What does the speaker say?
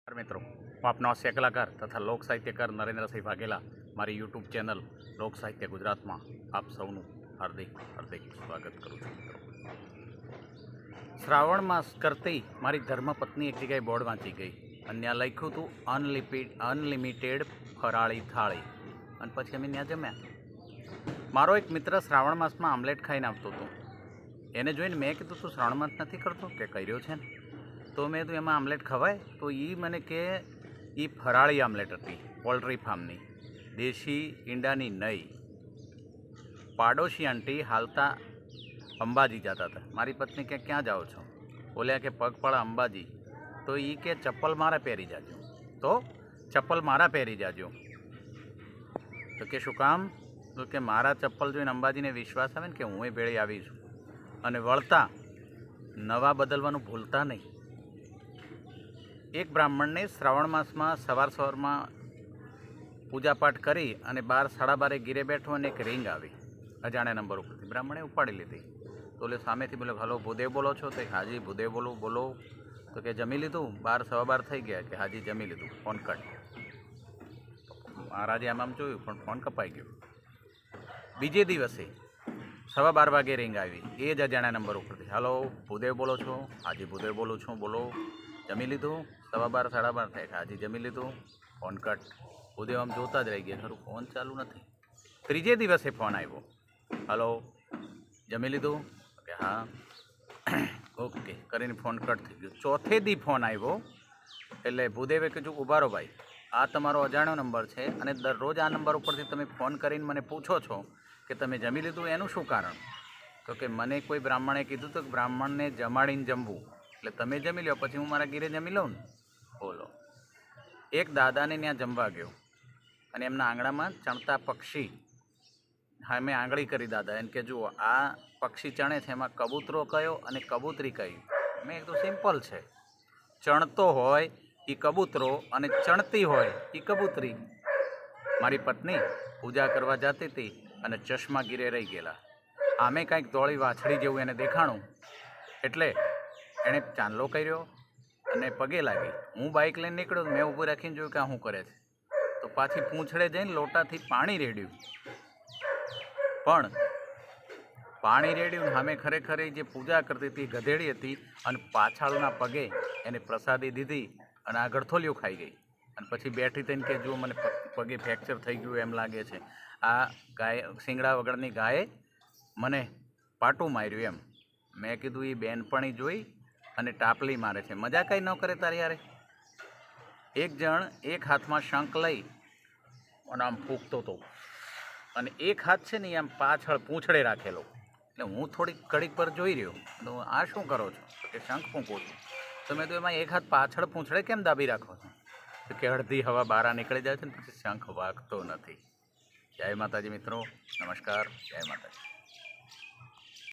मित्रों, હું આપનો હાસ્ય કલાકાર તથા લોક સાહિત્યકાર નરેન્દ્રસિંહ વાઘેલા મારી યુટ્યુબ ચેનલ લોક સાહિત્ય ગુજરાતમાં આપ સૌનું હાર્દિક સ્વાગત કરું છું. મિત્રો, શ્રાવણ માસ કરતી મારી ધર્મપત્ની એક જગ્યાએ બોર્ડ વાંચી ગઈ અને ત્યાં લખ્યું હતું અનલિમિટેડ ફરાળી થાળી, અને પછી અમે ત્યાં જમ્યા. મારો એક મિત્ર શ્રાવણ માસમાં આમલેટ ખાઈને આવતો હતો. એને જોઈને મેં કીધું તું શ્રાવણ માસ નથી કરતો કે કર્યો છે ને? તો મેં તો એમાં આમલેટ ખવાય? તો એ મને કે એ ફરાળી આમલેટ હતી, પોલ્ટ્રી ફાર્મની, દેશી ઈંડાની નહીં. પાડોશી આંટી હાલતા અંબાજી જતા હતા. મારી પત્ની કે ક્યાં જાઓ છો? બોલ્યા કે પગપાળા અંબાજી. તો એ કે ચપ્પલ મારા પહેરી જાજો. તો ચપ્પલ મારા પહેરી જાજો. તો કે શું કામ? તો કે મારા ચપ્પલ જોઈને અંબાજીને વિશ્વાસ આવે ને કે હું ભેળી આવી છું, અને વળતા નવા બદલવાનું ભૂલતા નહીં. એક બ્રાહ્મણને શ્રાવણ માસમાં સવારમાં પૂજાપાઠ કરી અને 12-12:30 ગીરે બેઠો અને એક રિંગ આવી અજાણ્યા નંબર ઉપરથી. બ્રાહ્મણે ઉપાડી લીધી. તો ઓલે સામેથી બોલે, હલો ભૂદેવ બોલો છો? તો હાજી ભૂદેવ બોલો. તો કે જમી લીધું? 12-12:15 થઈ ગયા. કે હાજી જમી લીધું. Phone cut. મહારાજે આમ જોયું પણ ફોન કપાઈ ગયો. બીજે દિવસે 12:15 વાગે રિંગ આવી, એ જ અજાણ્યા નંબર ઉપરથી. હલો ભૂદેવ બોલો છો? હાજી ભૂદેવ બોલું છું, બોલો. જમી લીધું? 12:15-12:30 થાય. હાજી જમી લીધું. Phone cut. ભૂદેવ આમ જોતા જ રહી ગયા, ખરું ફોન ચાલુ નથી. ત્રીજે દિવસે ફોન આવ્યો, હલો જમી લીધું? કે હા. ઓકે કરીને ફોન કટ થઈ ગયો. ચોથે દી ફોન આવ્યો એટલે ભૂદેવે કીધું, ઉભા રહો ભાઈ, આ તમારો અજાણ્યો નંબર છે અને દરરોજ આ નંબર ઉપરથી તમે ફોન કરીને મને પૂછો છો કે તમે જમી લીધું, એનું શું કારણ? તો કે મને કોઈ બ્રાહ્મણે કીધું તો બ્રાહ્મણને જમાડીને જમવું, એટલે તમે જમી લો પછી હું મારા ઘરે જમી લઉં ને. બોલો. એક દાદાને ત્યાં જમવા ગયો અને એમના આંગણામાં ચણતા પક્ષી, હા મેં આંગળી કરી દાદા એને કે જુઓ આ પક્ષી ચણે છે, એમાં કબૂતરો કયો અને કબૂતરી કઈ? મેં કીધું સિમ્પલ છે, ચણતો હોય એ કબૂતરો અને ચણતી હોય એ કબૂતરી. મારી પત્ની પૂજા કરવા જતી હતી અને ચશ્મા ગીરે રહી ગયેલા. આમે કાંઈક ધોળી વાછડી જેવું એને દેખાણું એટલે એણે ચાંદલો કર્યો અને પગે લાગી. હું બાઇક લઈને નીકળ્યો, મેં ઊભું રાખીને જોયું કે આ શું કરે છે. તો પાછી પૂંછડે જઈને લોટાથી પાણી રેડ્યું, પણ પાણી રેડ્યું સામે ખરેખર જે પૂજા કરતી હતી ગધેડી હતી અને પાછળના પગે એને પ્રસાદી દીધી અને આ ગળથોલિયું ખાઈ ગઈ. અને પછી બેઠી થઈને કે જુઓ મને પગે ફ્રેક્ચર થઈ ગયું એમ લાગે છે, આ ગાય શિંગડા વગરની ગાયે મને પાટું માર્યું એમ. મેં કીધું એ બેનપણી જોઈ અને ટાપલી મારે છે, મજા કંઈ ન કરે તારી યારે. એક જણ એક હાથમાં શંખ લઈ અને આમ ફૂંકતો હતો અને એક હાથ છે ને આમ પાછળ પૂંછડે રાખેલો. એટલે હું થોડીક કડીક પર જોઈ રહ્યો, તો આ શું કરો છો? કે શંખ ફૂંકો છું. તો મેં તો એમાં એક હાથ પાછળ પૂંછડે કેમ દાબી રાખો છો? તો કે અડધી હવા બહાર નીકળી જાય છે ને પછી શંખ વાગતો નથી. જય માતાજી મિત્રો, નમસ્કાર, જય માતાજી.